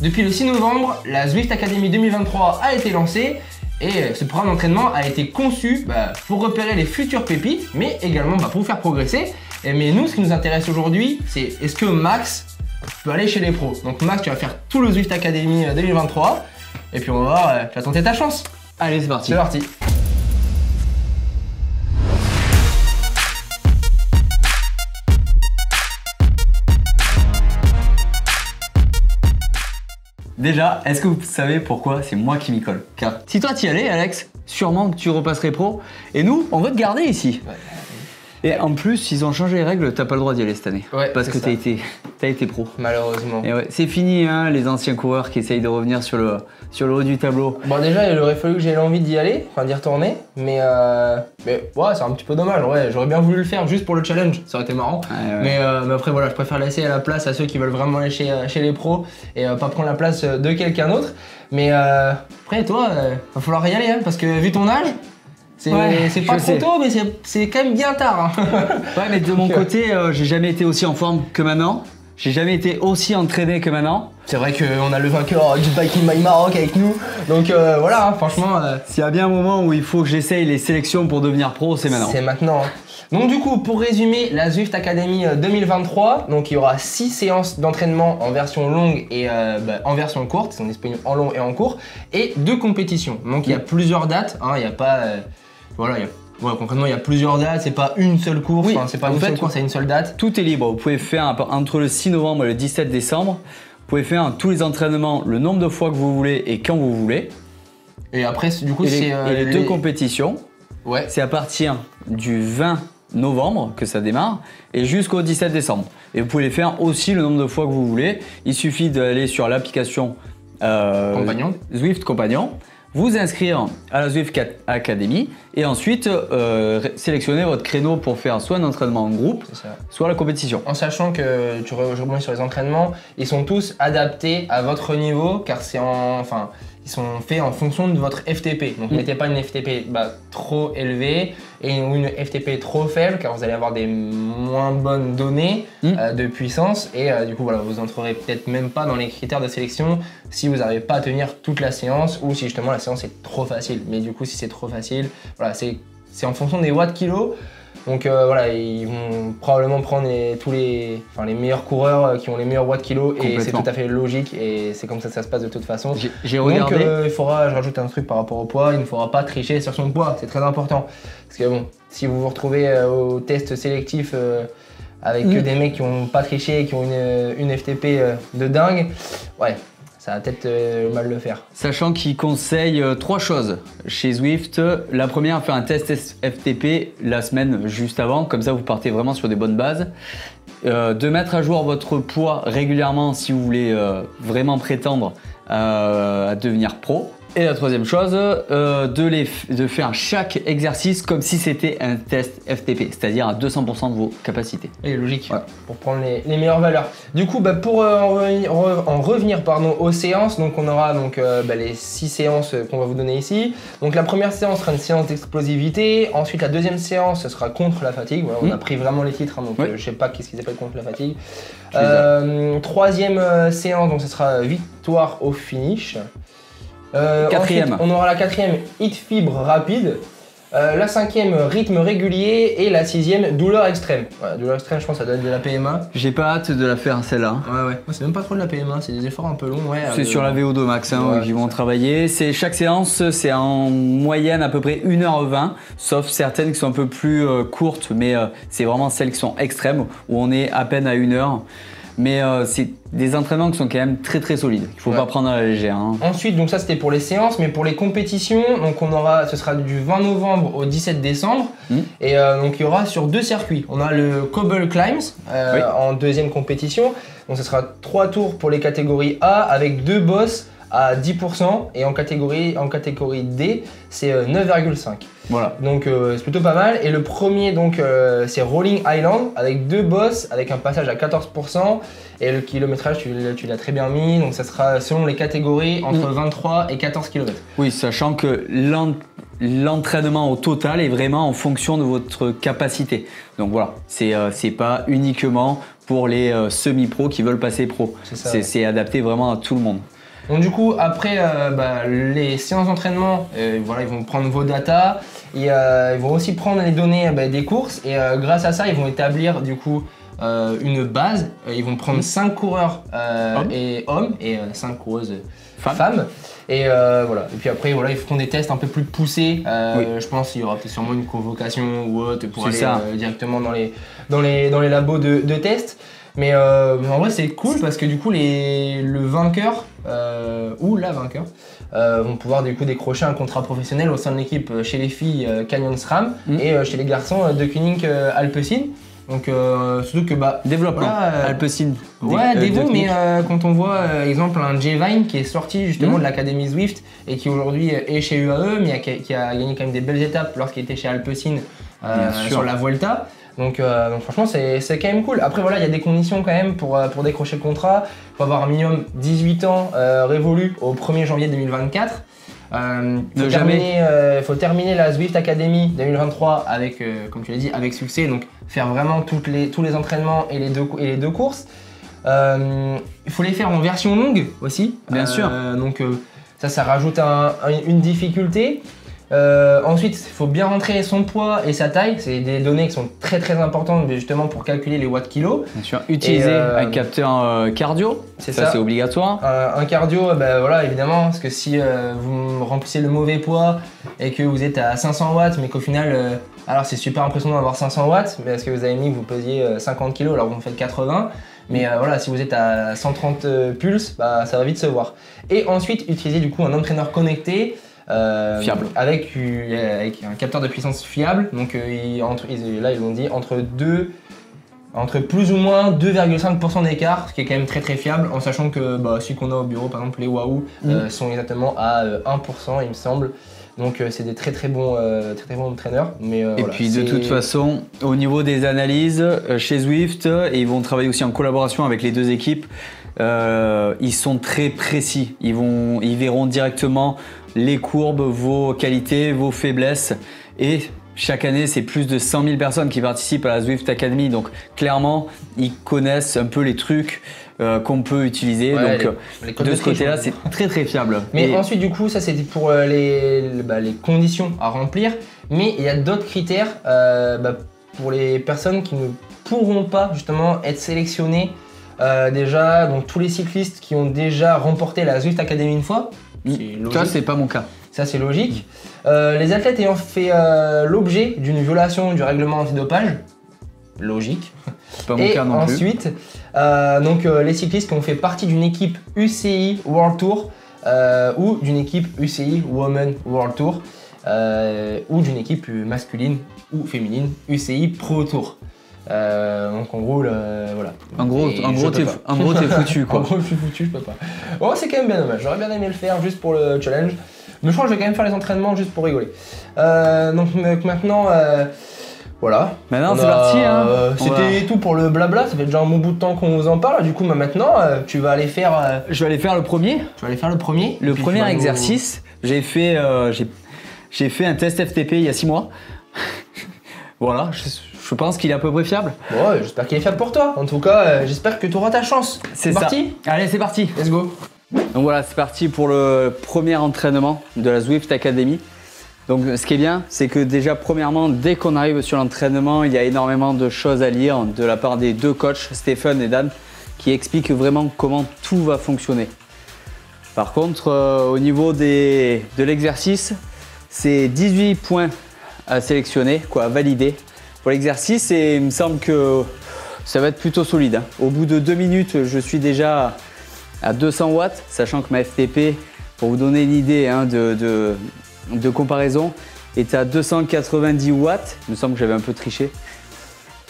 Depuis le 6 novembre, la Zwift Academy 2023 a été lancée et ce programme d'entraînement a été conçu pour repérer les futures pépites, mais également pour vous faire progresser. Mais nous, ce qui nous intéresse aujourd'hui, c'est est-ce que Max peut aller chez les pros. Donc Max, tu vas faire tout le Zwift Academy 2023 et puis on va voir, tu vas tenter ta chance. Allez, c'est parti. C'est parti. Déjà, est-ce que vous savez pourquoi c'est moi qui m'y colle? Car si toi t'y allais, Alex, sûrement que tu repasserais pro. Et nous, on veut te garder ici. Ouais. Et en plus, ils ont changé les règles, t'as pas le droit d'y aller cette année. Ouais, parce que t'as été pro. Malheureusement. Et ouais, c'est fini, hein, les anciens coureurs qui essayent de revenir sur le haut du tableau. Bon, déjà, il aurait fallu que j'aie l'envie d'y aller, enfin d'y retourner. Mais ouais, c'est un petit peu dommage. Ouais, j'aurais bien voulu le faire juste pour le challenge, ça aurait été marrant. Ouais. Mais après, voilà, je préfère laisser la place à ceux qui veulent vraiment aller chez les pros et pas prendre la place de quelqu'un d'autre. Mais après, toi, va falloir y aller, hein, parce que vu ton âge, c'est pas trop tôt, mais c'est quand même bien tard. Hein. Ouais, mais de mon côté, j'ai jamais été aussi en forme que maintenant. J'ai jamais été aussi entraîné que maintenant. C'est vrai qu'on a le vainqueur du Biking My Maroc avec nous. Donc voilà, hein, franchement. S'il y a bien un moment où il faut que j'essaye les sélections pour devenir pro, c'est maintenant. C'est maintenant. Hein. Donc du coup, pour résumer, la Zwift Academy 2023, donc il y aura 6 séances d'entraînement en version longue et en version courte, ils sont disponibles en long et en court, et 2 compétitions. Donc il y a plusieurs dates, hein, il n'y a pas... voilà, concrètement, il y a plusieurs dates, c'est pas une seule course, oui, c'est pas une seule course, c'est une seule date. Tout est libre, vous pouvez faire entre le 6 novembre et le 17 décembre, vous pouvez faire tous les entraînements, le nombre de fois que vous voulez et quand vous voulez. Et après, du coup, c'est... les 2 compétitions, c'est à partir du 20 novembre que ça démarre et jusqu'au 17 décembre. Et vous pouvez les faire aussi le nombre de fois que vous voulez. Il suffit d'aller sur l'application Zwift Compagnon, vous inscrire à la Zwift Academy et ensuite sélectionner votre créneau pour faire soit un entraînement en groupe, soit la compétition. En sachant que, je rebondis sur les entraînements, ils sont tous adaptés à votre niveau car ils sont faits en fonction de votre FTP. Donc ne mettez pas une FTP trop élevée ou une FTP trop faible car vous allez avoir des moins bonnes données de puissance et du coup voilà, vous n'entrerez peut-être même pas dans les critères de sélection si vous n'arrivez pas à tenir toute la séance ou si justement la séance est trop facile. Mais du coup si c'est trop facile, voilà, c'est en fonction des watts kilos. Donc voilà, ils vont probablement prendre les meilleurs coureurs qui ont les meilleurs watts kilos et c'est tout à fait logique et c'est comme ça que ça se passe de toute façon. J'ai regardé. Donc je rajoute un truc par rapport au poids, il ne faudra pas tricher sur son poids, c'est très important. Parce que bon, si vous vous retrouvez au test sélectif avec que des mecs qui n'ont pas triché et qui ont une FTP de dingue, ouais. Ça va peut-être mal le faire. Sachant qu'ils conseillent 3 choses chez Zwift. La première, faire un test FTP la semaine juste avant, comme ça vous partez vraiment sur des bonnes bases. De mettre à jour votre poids régulièrement si vous voulez vraiment prétendre à devenir pro. Et la troisième chose, de faire chaque exercice comme si c'était un test FTP, c'est-à-dire à 200% de vos capacités. Et logique, pour prendre les meilleures valeurs. Du coup, pour en revenir aux séances, donc on aura les 6 séances qu'on va vous donner ici. Donc la première séance sera une séance d'explosivité, ensuite la deuxième séance ce sera contre la fatigue. Voilà, on a pris vraiment les titres, hein, donc je sais pas qu'est-ce qu'ils appellent contre la fatigue. Troisième séance, donc ce sera victoire au finish. Quatrième. Ensuite, on aura la 4e, hit fibre rapide, la 5e, rythme régulier et la 6e, douleur extrême. Voilà, douleur extrême, je pense que ça doit être de la PMA. J'ai pas hâte de la faire celle-là. Ouais. C'est même pas trop de la PMA, c'est des efforts un peu longs. C'est sur la VO2 max qu'ils vont travailler. Chaque séance, c'est en moyenne à peu près 1h20, sauf certaines qui sont un peu plus courtes, mais c'est vraiment celles qui sont extrêmes, où on est à peine à 1 heure. Mais c'est des entraînements qui sont quand même très solides. Il ne faut pas prendre à la légère. Hein. Ensuite, donc ça c'était pour les séances, mais pour les compétitions, donc ce sera du 20 novembre au 17 décembre. Et donc il y aura sur 2 circuits. On a le Cobble Climbs en deuxième compétition. Donc ce sera 3 tours pour les catégories A avec 2 bosses à 10% et en catégorie D c'est 9,5. Voilà. Donc c'est plutôt pas mal. Et le premier donc c'est Rolling Island avec 2 bosses avec un passage à 14% et le kilométrage tu l'as très bien mis, donc ça sera selon les catégories entre 23 et 14 km. Oui, sachant que l'entraînement au total est vraiment en fonction de votre capacité. Donc voilà, c'est pas uniquement pour les semi-pros qui veulent passer pro. C'est adapté vraiment à tout le monde. Donc du coup, après les séances d'entraînement, voilà, ils vont prendre vos datas, et ils vont aussi prendre les données des courses, et grâce à ça, ils vont établir du coup une base. Ils vont prendre 5 coureurs hommes et 5 coureuses femmes. Et voilà. Et puis après, voilà, ils feront des tests un peu plus poussés. Je pense qu'il y aura peut-être sûrement une convocation ou autre pour aller directement dans les labos de tests. Mais en vrai, c'est cool parce que du coup, le vainqueur ou la vainqueur vont pouvoir du coup décrocher un contrat professionnel au sein de l'équipe chez les filles Canyon SRAM et chez les garçons de Kuning Alpecin. Donc surtout que développement Alpecin. Ouais, des bons, mais quand on voit exemple un Jay Vine qui est sorti justement de l'académie Zwift et qui aujourd'hui est chez UAE, mais qui a gagné quand même des belles étapes lorsqu'il était chez Alpecin sur la Vuelta. Donc franchement c'est quand même cool. Après voilà, il y a des conditions quand même pour décrocher le contrat. Il faut avoir un minimum 18 ans révolus au 1er janvier 2024. Il faut terminer la Zwift Academy 2023 avec, comme tu l'as dit, avec succès. Donc faire vraiment tous les entraînements et les deux courses. Il faut les faire en version longue aussi. Bien sûr. Donc ça rajoute une difficulté. Ensuite, il faut bien rentrer son poids et sa taille. C'est des données qui sont très très importantes justement pour calculer les watts kilos. Bien sûr. Utiliser un capteur cardio, ça c'est obligatoire. Un cardio, voilà, évidemment, parce que si vous remplissez le mauvais poids et que vous êtes à 500 watts, mais qu'au final, alors c'est super impressionnant d'avoir 500 watts, mais parce que vous avez mis que vous pesiez 50 kg alors vous en faites 80. Mais voilà, si vous êtes à 130 pulses, ça va vite se voir. Et ensuite, utiliser du coup un entraîneur connecté. Fiable. Avec un capteur de puissance fiable. Donc là ils ont dit entre plus ou moins 2,5% d'écart, ce qui est quand même très très fiable, en sachant que celui qu'on a au bureau, par exemple les Wahoo, sont exactement à 1% il me semble. Donc c'est des très très bons entraîneurs. Mais, puis de toute façon, au niveau des analyses, chez Zwift, ils vont travailler aussi en collaboration avec les deux équipes. Ils sont très précis. Ils verront directement les courbes, vos qualités, vos faiblesses. Et chaque année, c'est plus de 100 000 personnes qui participent à la Zwift Academy. Donc clairement, ils connaissent un peu les trucs qu'on peut utiliser. Ouais, donc de ce côté-là, c'est très très fiable. Mais ensuite, du coup, ça c'était pour les conditions à remplir. Mais il y a d'autres critères pour les personnes qui ne pourront pas justement être sélectionnées. Déjà, donc tous les cyclistes qui ont déjà remporté la Zwift Academy une fois. Ça, c'est pas mon cas. Ça, c'est logique. Les athlètes ayant fait l'objet d'une violation du règlement antidopage. Logique. C'est pas mon cas non plus. Ensuite, les cyclistes qui ont fait partie d'une équipe UCI World Tour ou d'une équipe UCI Women World Tour ou d'une équipe masculine ou féminine UCI Pro Tour. Donc en gros, voilà. En gros, t'es foutu quoi. En gros, je suis foutu, je peux pas. Bon, c'est quand même bien dommage. J'aurais bien aimé le faire juste pour le challenge. Mais je crois que je vais quand même faire les entraînements juste pour rigoler. Donc maintenant, voilà. Maintenant, c'est parti. C'était tout pour le blabla. Ça fait déjà un bon bout de temps qu'on vous en parle. Du coup, maintenant, tu vas aller faire. Je vais aller faire le premier. Tu vas aller faire le premier. Le premier exercice, j'ai fait un test FTP il y a 6 mois. Voilà. Je pense qu'il est à peu près fiable. Ouais, j'espère qu'il est fiable pour toi. En tout cas, j'espère que tu auras ta chance. C'est parti. Allez, c'est parti. Let's go. Donc voilà, c'est parti pour le premier entraînement de la Zwift Academy. Donc ce qui est bien, c'est que déjà premièrement, dès qu'on arrive sur l'entraînement, il y a énormément de choses à lire de la part des deux coachs, Stéphane et Dan, qui expliquent vraiment comment tout va fonctionner. Par contre, au niveau de l'exercice, c'est 18 points à sélectionner, à valider. Pour l'exercice, et il me semble que ça va être plutôt solide. Au bout de 2 minutes, je suis déjà à 200 watts, sachant que ma FTP, pour vous donner une idée de comparaison, est à 290 watts. Il me semble que j'avais un peu triché.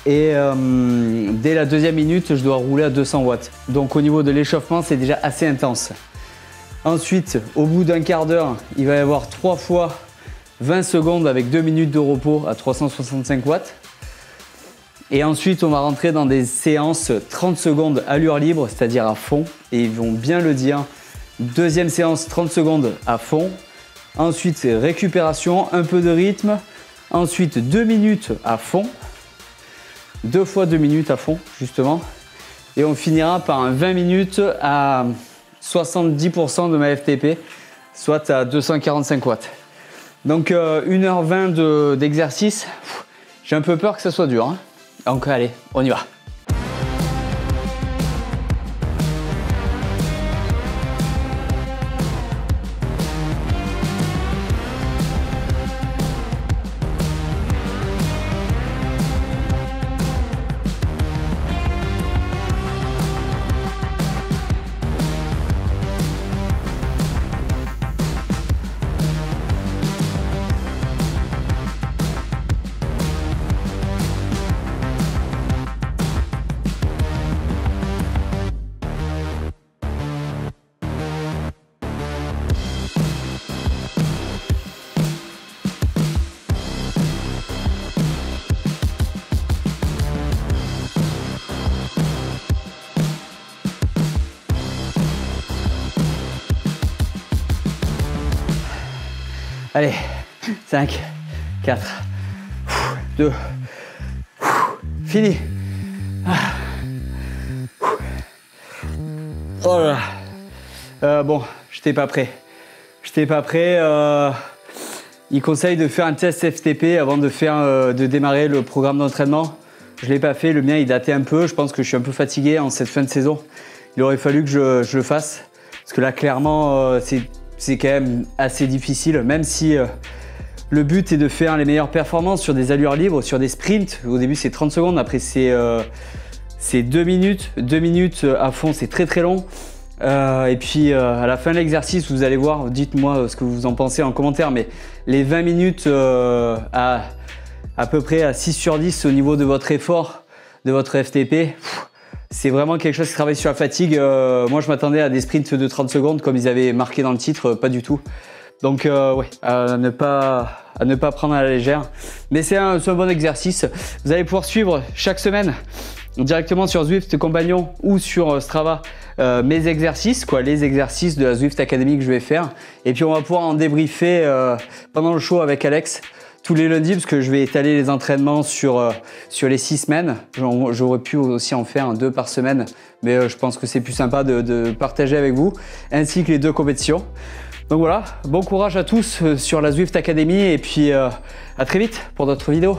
Et dès la 2e minute, je dois rouler à 200 watts. Donc au niveau de l'échauffement, c'est déjà assez intense. Ensuite, au bout d'un quart d'heure, il va y avoir 3 fois 20 secondes avec 2 minutes de repos à 365 watts. Et ensuite, on va rentrer dans des séances 30 secondes allure libre, c'est-à-dire à fond. Et ils vont bien le dire. 2e séance 30 secondes à fond. Ensuite, c'est récupération, un peu de rythme. Ensuite, 2 minutes à fond. 2 fois 2 minutes à fond, justement. Et on finira par un 20 minutes à 70% de ma FTP, soit à 245 watts. Donc 1h20 d'exercice. J'ai un peu peur que ça soit dur, hein. Donc allez, on y va. Allez, 5, 4, 2, fini. Oh là là. Bon, j'étais pas prêt. Il conseille de faire un test FTP avant de démarrer le programme d'entraînement. Je l'ai pas fait, le mien il datait un peu. Je pense que je suis un peu fatigué en cette fin de saison. Il aurait fallu que je le fasse. Parce que là, clairement, c'est quand même assez difficile, même si le but est de faire les meilleures performances sur des allures libres, sur des sprints. Au début, c'est 30 secondes, après c'est 2 minutes. 2 minutes à fond, c'est très très long. Et puis à la fin de l'exercice, vous allez voir, dites-moi ce que vous en pensez en commentaire, mais les 20 minutes à peu près à 6 sur 10 au niveau de votre effort, de votre FTP, c'est vraiment quelque chose qui travaille sur la fatigue. Moi, je m'attendais à des sprints de 30 secondes comme ils avaient marqué dans le titre, pas du tout. Donc ouais, à ne pas prendre à la légère. Mais c'est un bon exercice. Vous allez pouvoir suivre chaque semaine directement sur Zwift Compagnon ou sur Strava mes exercices, les exercices de la Zwift Academy que je vais faire. Et puis on va pouvoir en débriefer pendant le show avec Alex tous les lundis, parce que je vais étaler les entraînements sur les 6 semaines. J'aurais pu aussi en faire 2 par semaine, mais je pense que c'est plus sympa de partager avec vous, ainsi que les 2 compétitions. Donc voilà, bon courage à tous sur la Zwift Academy, et puis à très vite pour d'autres vidéos.